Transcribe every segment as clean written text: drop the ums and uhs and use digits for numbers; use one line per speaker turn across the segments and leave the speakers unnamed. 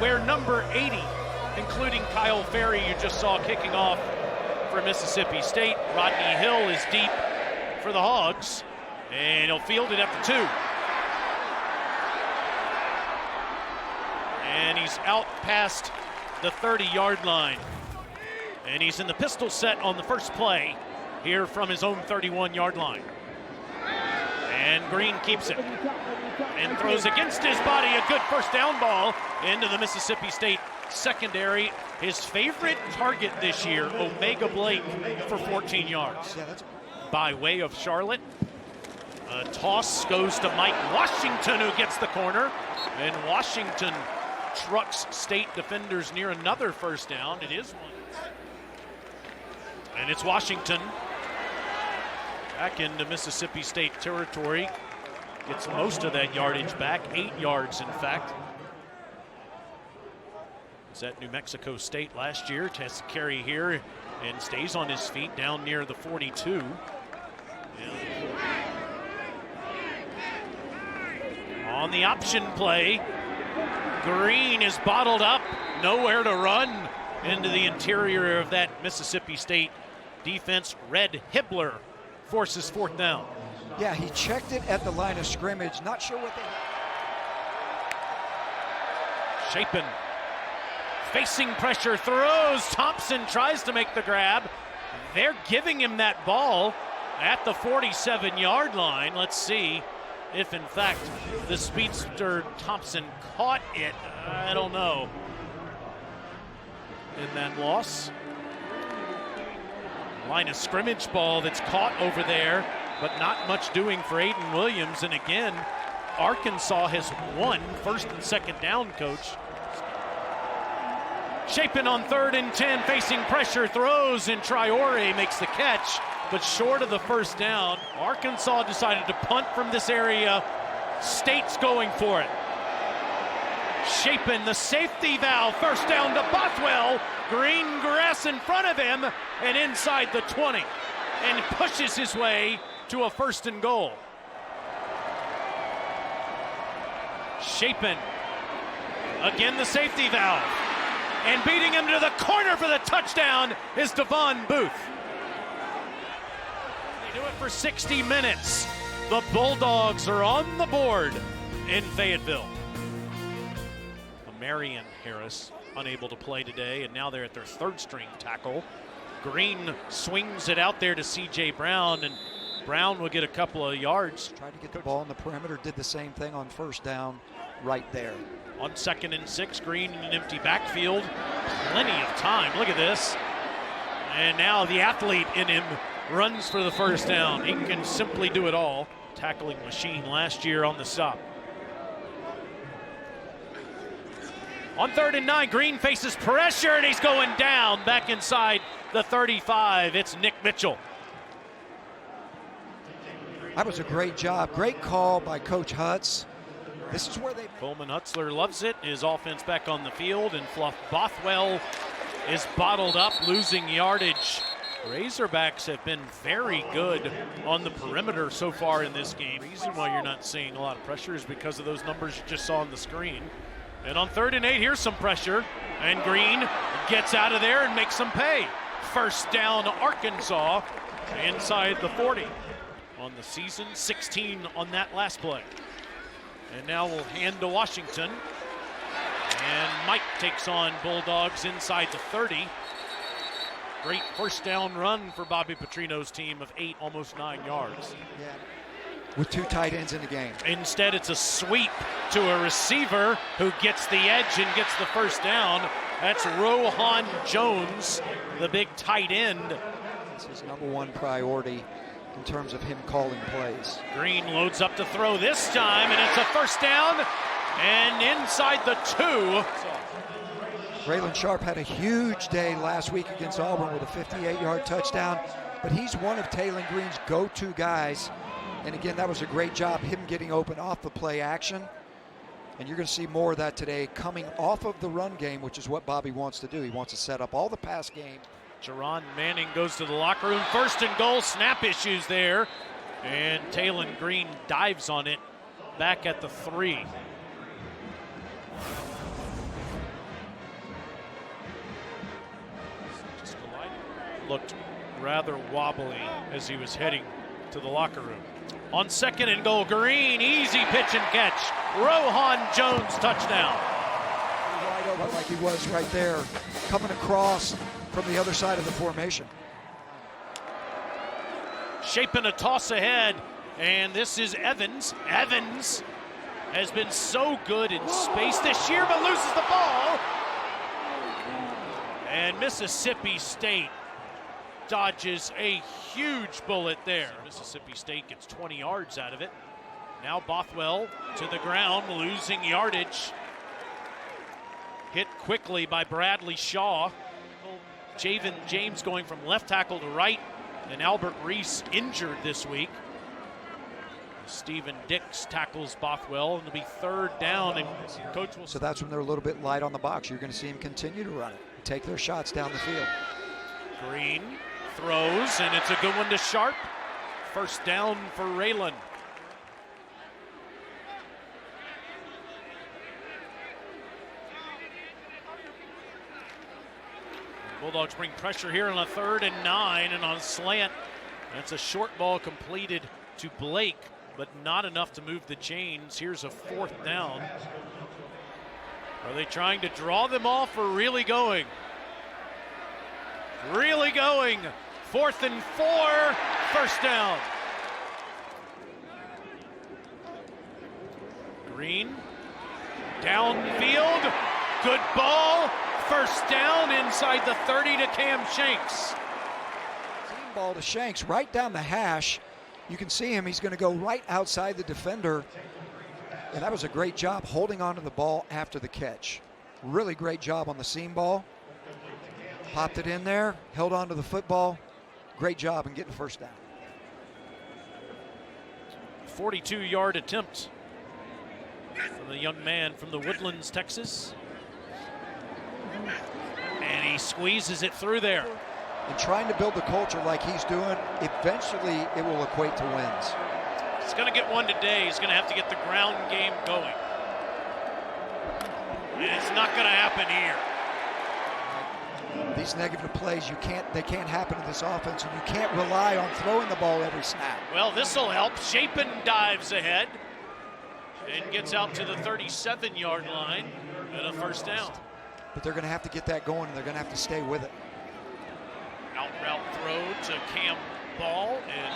where number 80, including Kyle Ferry, you just saw kicking off for Mississippi State. Rodney Hill is deep for the Hogs, and he'll field it at the 2. And he's out past the 30-yard line. And he's in the pistol set on the first play here from his own 31-yard line. And Green keeps it and throws against his body a good first down ball into the Mississippi State secondary. His favorite target this year, Omega Blake, for 14 yards. By way of Charlotte, a toss goes to Mike Washington, who gets the corner, and Washington trucks State defenders near another first down. It is one. And it's Washington back into Mississippi State territory. Gets most of that yardage back, 8 yards in fact. Was at New Mexico State last year, tests carry here and stays on his feet down near the 42. On the option play, Green is bottled up, nowhere to run into the interior of that Mississippi State defense. Red Hibbler forces fourth down.
Yeah, he checked it at the line of scrimmage. Not sure what they...
Shapen facing pressure, throws. Thompson tries to make the grab. They're giving him that ball at the 47-yard line. Let's see if, in fact, the speedster Thompson caught it. I don't know. In that loss. Line of scrimmage ball that's caught over there, but not much doing for Aiden Williams. And again, Arkansas has won first and second down, coach. Shapen on 3rd and 10, facing pressure, throws, and Traore makes the catch, but short of the first down. Arkansas decided to punt from this area. State's going for it. Shapen, the safety valve, first down to Bothwell. Green grass in front of him and inside the 20, and pushes his way to a 1st and goal. Shapen, again the safety valve, and beating him to the corner for the touchdown is Devon Booth. They do it for 60 minutes. The Bulldogs are on the board in Fayetteville. Marion Harris unable to play today, and now they're at their 3rd string tackle. Green swings it out there to C.J. Brown, and Brown will get a couple of yards.
Tried to get the ball in the perimeter, did the same thing on first down right there.
On 2nd and 6, Green in an empty backfield. Plenty of time, look at this. And now the athlete in him runs for the first down. He can simply do it all. Tackling machine last year on the stop. On 3rd and 9, Green faces pressure, and he's going down back inside the 35. It's Nick Mitchell.
That was a great job. Great call by Coach Hutz. This is where they...
Coleman Hutzler loves it. His offense back on the field, and Fluff Bothwell is bottled up, losing yardage. Razorbacks have been very good on the perimeter so far in this game. The reason why you're not seeing a lot of pressure is because of those numbers you just saw on the screen. And on 3rd and 8, here's some pressure, and Green gets out of there and makes them pay. First down, Arkansas, inside the 40. On the season, 16 on that last play. And now we'll hand to Washington. And Mike takes on Bulldogs inside the 30. Great first down run for Bobby Petrino's team of 8, almost 9 yards.
Yeah. With 2 tight ends in the game.
Instead, it's a sweep to a receiver who gets the edge and gets the first down. That's Rohan Jones, the big tight end.
This is #1 priority in terms of him calling plays.
Green loads up to throw this time, and it's a first down, and inside the 2.
Braylon Sharp had a huge day last week against Auburn with a 58-yard touchdown, but he's one of Taylen Green's go-to guys. And again, that was a great job, him getting open off the play action. And you're going to see more of that today coming off of the run game, which is what Bobby wants to do. He wants to set up all the pass game.
Jerron Manning goes to the locker room. 1st and goal, snap issues there. And Taylen Green dives on it back at the 3. looked rather wobbly as he was heading to the locker room. On 2nd and goal, Green, easy pitch and catch. Rohan Jones touchdown.
Right over like he was right there, coming across from the other side of the formation.
Shapen a toss ahead, and this is Evans. Evans has been so good in space this year, but loses the ball. And Mississippi State dodges a huge bullet there. Mississippi State gets 20 yards out of it. Now Bothwell to the ground, losing yardage. Hit quickly by Bradley Shaw. Javen James going from left tackle to right, and Albert Reese injured this week. Stephen Dix tackles Bothwell, and it'll be 3rd down, and coach will...
So that's when they're a little bit light on the box. You're going to see him continue to run it, take their shots down the field.
Green throws, and it's a good one to Sharp. 1st down for Raylan. Bulldogs bring pressure here on a 3rd and 9, and on slant, that's a short ball completed to Blake, but not enough to move the chains. Here's a 4th down. Are they trying to draw them off or really going? Really going. 4th and 4, 1st down. Green, downfield, good ball. 1st down inside the 30 to Cam Shanks.
Team ball to Shanks right down the hash. You can see him, he's going to go right outside the defender. And that was a great job holding onto the ball after the catch. Really great job on the seam ball. Popped it in there, held onto the football. Great job in getting 1st down.
42-yard attempt from the young man from the Woodlands, Texas. And he squeezes it through there.
And trying to build the culture like he's doing, eventually it will equate to wins.
He's going to get one today. He's going to have to get the ground game going. And it's not going to happen here.
These negative plays, they can't happen in this offense, and you can't rely on throwing the ball every snap.
Well, this will help. Shapen dives ahead and gets out to the 37-yard line and a 1st down.
But they're going to have to get that going, and they're going to have to stay with it.
Out route throw to Cam Ball, and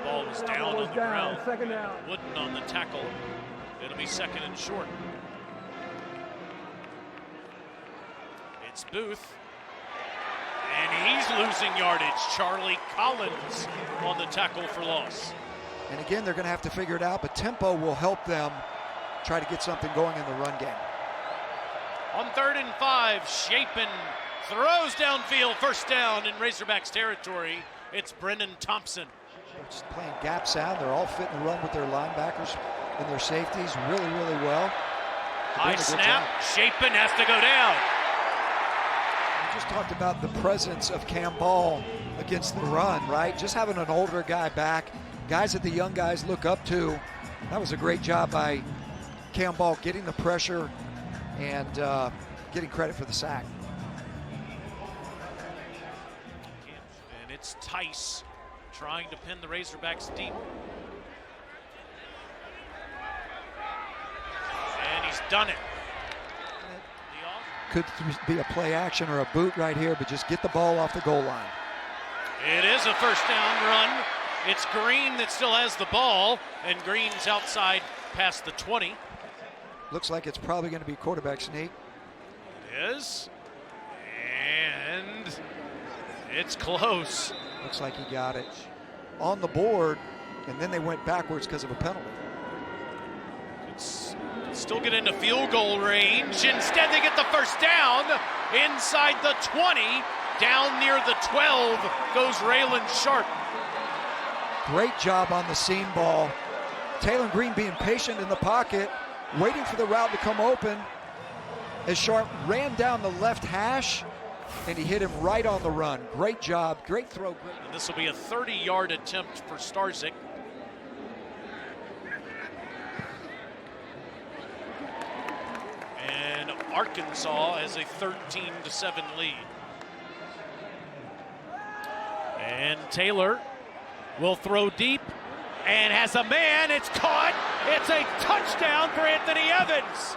ball was down on the ground.
2nd down.
Wooden on the tackle. It'll be 2nd and short. It's Booth, and he's losing yardage. Charlie Collins on the tackle for loss.
And again, they're going to have to figure it out, but tempo will help them try to get something going in the run game.
On 3rd and 5, Shapen throws downfield, 1st down in Razorbacks territory. It's Brennan Thompson.
They're just playing gap sound. They're all fitting the run with their linebackers and their safeties really, really well.
High snap, Shapen has to go down.
We just talked about the presence of Cam Ball against the run, right? Just having an older guy back, guys that the young guys look up to. That was a great job by Cam Ball getting the pressure and getting credit for the sack.
And it's Tice trying to pin the Razorbacks deep. And he's done it.
Could be a play action or a boot right here, but just get the ball off the goal line.
It is a 1st down run. It's Green that still has the ball, and Green's outside past the 20.
Looks like it's probably going to be quarterback sneak.
It is. And it's close.
Looks like he got it on the board, and then they went backwards because of a penalty.
It's still get into field goal range. Instead, they get the 1st down inside the 20. Down near the 12 goes Raylan Sharp.
Great job on the seam ball. Taylen Green being patient in the pocket, waiting for the route to come open as Sharp ran down the left hash, and he hit him right on the run. Great job, great throw.
And this will be a 30-yard attempt for Starzik. And Arkansas has a 13-7 lead. And Taylor will throw deep and has a man. It's caught. It's a touchdown for Anthony Evans.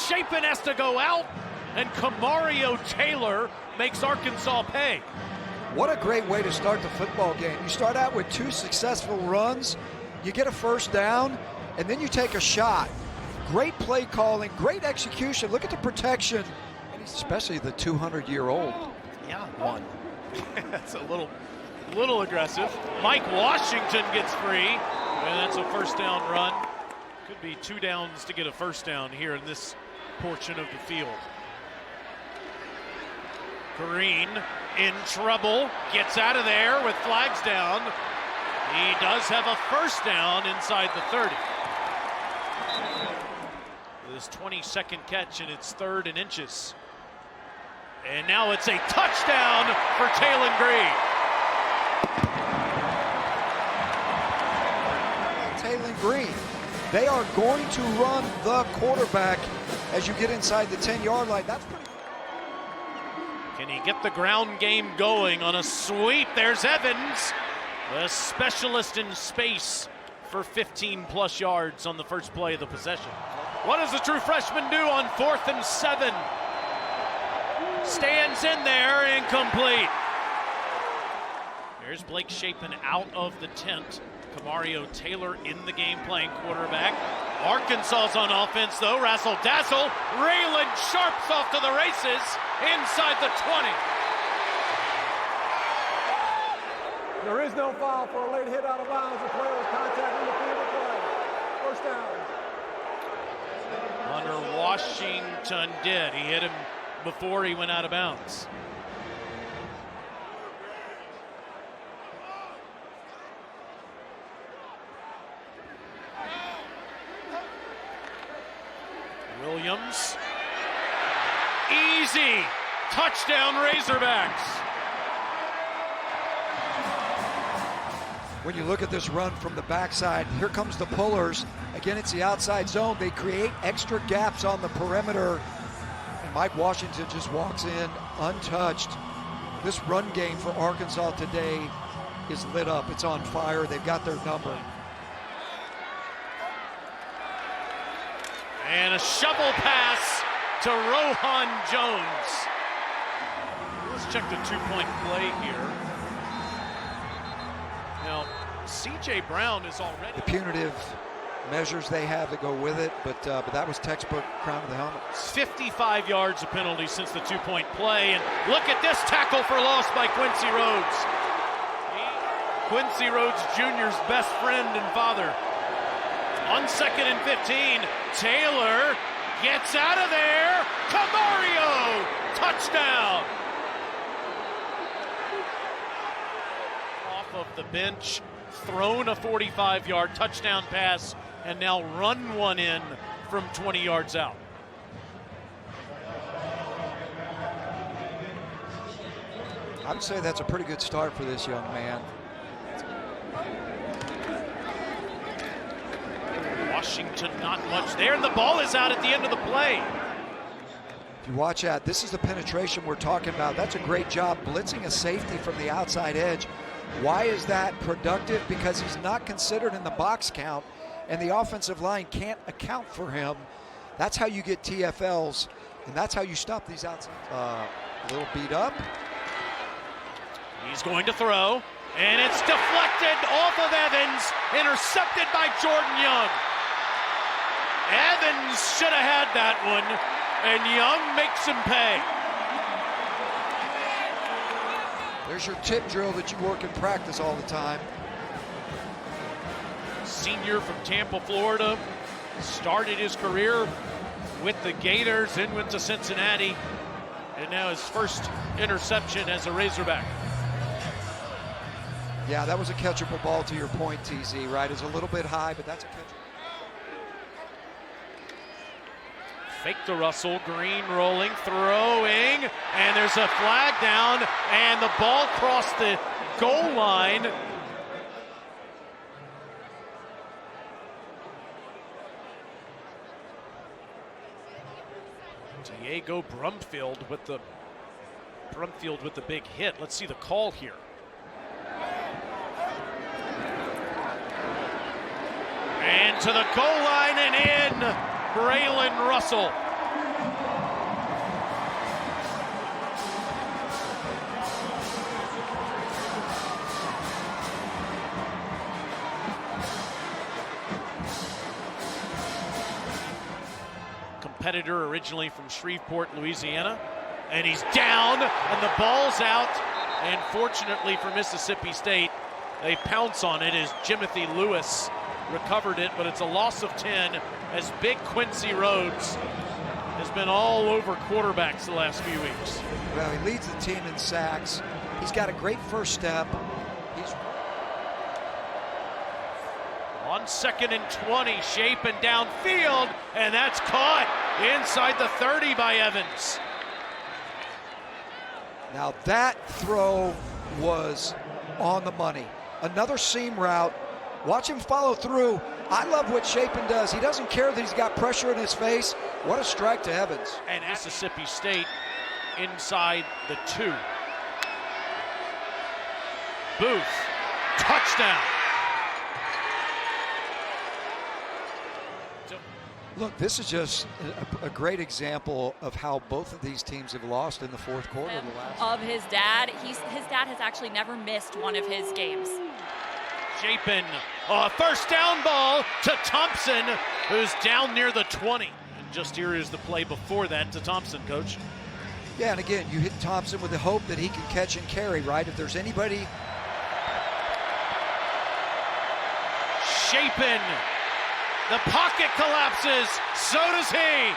Shapen has to go out, and Kamario Taylor makes Arkansas pay.
What a great way to start the football game. You start out with 2 successful runs, you get a first down, and then you take a shot. Great play calling, great execution. Look at the protection, and especially the 200-year-old.
Yeah, one. That's a little aggressive. Mike Washington gets free, and that's a first down run. Could be 2 downs to get a first down here in this portion of the field. Green in trouble, gets out of there with flags down. He does have a first down inside the 30. His 22nd catch, and it's 3rd and inches. And now it's a touchdown for Taylen Green.
Taylen Green. They are going to run the quarterback as you get inside the 10-yard line. That's pretty.
Can he get the ground game going on a sweep? There's Evans, the specialist in space, for 15+ yards on the first play of the possession. What does the true freshman do on 4th and 7? Stands in there, incomplete. There's Blake Shapen out of the tent. Kamario Taylor in the game playing quarterback. Arkansas's on offense though. Razzle dazzle. Raylan Sharp's off to the races inside the 20.
There is no foul for a late hit out of bounds. The player was contacting the field of play. First down.
Hunter Washington did. He hit him before he went out of bounds. Williams. Easy. Touchdown Razorbacks.
When you look at this run from the backside, here comes the pullers. Again, it's the outside zone. They create extra gaps on the perimeter. And Mike Washington just walks in untouched. This run game for Arkansas today is lit up. It's on fire. They've got their number.
And a shovel pass to Rohan Jones. Let's check the 2-point play here. Now, C.J. Brown is already...
The punitive measures they have to go with it, but that was textbook crown of the helmet.
55 yards of penalties since the 2-point play, and look at this tackle for loss by Quincy Rhodes. Quincy Rhodes Jr.'s best friend and father. On 2nd and 15, Taylor gets out of there. Kamario, touchdown. Off of the bench, thrown a 45-yard touchdown pass, and now run one in from 20 yards out.
I would say that's a pretty good start for this young man.
Washington, not much there, and the ball is out at the end of the play.
If you watch that, this is the penetration we're talking about. That's a great job blitzing a safety from the outside edge. Why is that productive? Because he's not considered in the box count, and the offensive line can't account for him. That's how you get TFLs, and that's how you stop these outside. A little beat up.
He's going to throw, and it's deflected off of Evans, intercepted by Jordan Young. Evans should have had that one, and Young makes him pay.
There's your tip drill that you work in practice all the time.
Senior from Tampa, Florida, started his career with the Gators, then went to Cincinnati, and now his first interception as a Razorback.
Yeah, that was a catchable ball to your point, TZ, right? It's a little bit high, but that's a catchable.
Fake to Russell, Green rolling, throwing, and there's a flag down, and the ball crossed the goal line. Diego Brumfield with the big hit. Let's see the call here. And to the goal line and in, Braylon Russell. Competitor originally from Shreveport, Louisiana. And he's down, and the ball's out. And fortunately for Mississippi State, they pounce on it as Jimothy Lewis recovered it, but it's a loss of 10 as Big Quincy Rhodes has been all over quarterbacks the last few weeks.
Well, he leads the team in sacks. He's got a great first step. He's
on 2nd and 20, Shapen downfield, and that's caught inside the 30 by Evans.
Now that throw was on the money. Another seam route. Watch him follow through. I love what Shapen does. He doesn't care that he's got pressure in his face. What a strike to Evans.
And Mississippi State inside the 2. Booth, touchdown.
Look, this is just a great example of how both of these teams have lost in the fourth quarter of the last.
Of his dad. His dad has actually never missed one of his games.
Shapen, first down ball to Thompson, who's down near the 20. And just here is the play before that to Thompson, Coach.
Yeah, and again, you hit Thompson with the hope that he can catch and carry, right? If there's anybody.
Shapen, the pocket collapses, so does he.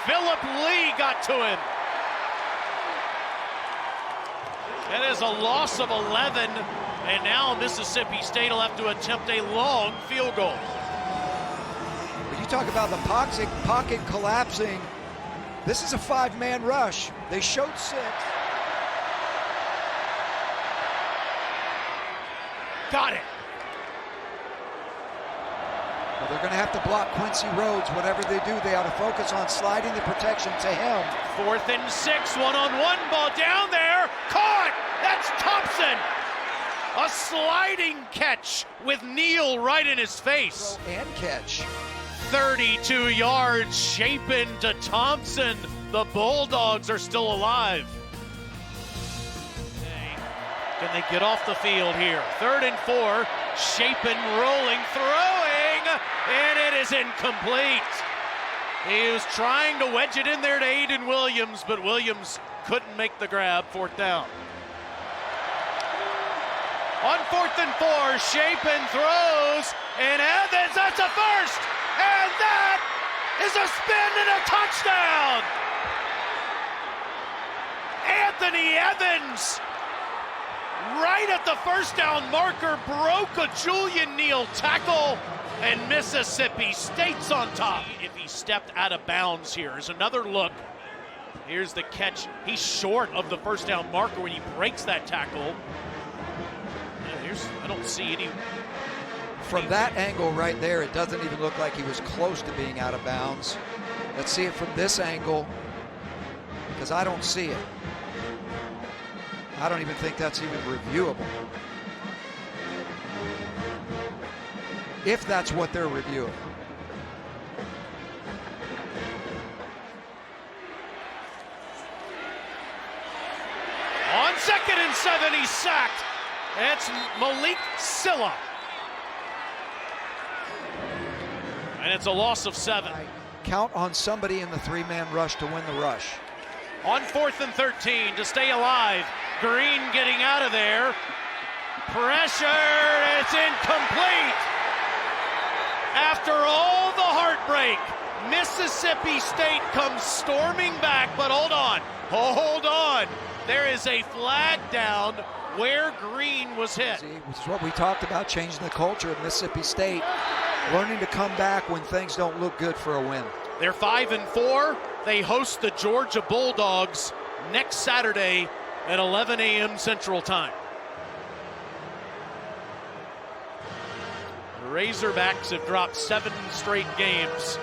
Philip Lee got to him. That is a loss of 11. And now Mississippi State will have to attempt a long field goal.
When you talk about the pocket collapsing, this is a 5-man rush. They showed 6.
Got it.
Well, they're going to have to block Quincy Rhodes. Whatever they do, they ought to focus on sliding the protection to him.
4th and 6, one-on-one ball down there. Caught! That's Thompson. A sliding catch with Neal right in his face.
And catch.
32 yards, Shapen to Thompson. The Bulldogs are still alive. Can they get off the field here? 3rd and 4, Shapen rolling, throwing, and it is incomplete. He was trying to wedge it in there to Aiden Williams, but Williams couldn't make the grab. 4th down. On 4th and 4, Shapen throws, and Evans, that's a first, and that is a spin and a touchdown! Anthony Evans, right at the first down marker, broke a Julian Neal tackle, and Mississippi State's on top. If he stepped out of bounds here, here's another look. Here's the catch. He's short of the first down marker when he breaks that tackle. I don't see any.
From that angle right there, it doesn't even look like he was close to being out of bounds. Let's see it from this angle, because I don't see it. I don't even think that's even reviewable. If that's what they're reviewing.
On 2nd and 7, he's sacked. It's Malik Silla. And it's a loss of 7.
Count on somebody in the 3-man rush to win the rush.
On 4th and 13 to stay alive. Green getting out of there. Pressure, it's incomplete. After all the heartbreak, Mississippi State comes storming back, but hold on. There is a flag down where Green was hit.
Which is what we talked about, changing the culture of Mississippi State, learning to come back when things don't look good for a win.
They're 5-4. They host the Georgia Bulldogs next Saturday at 11 a.m. Central Time. The Razorbacks have dropped 7 straight games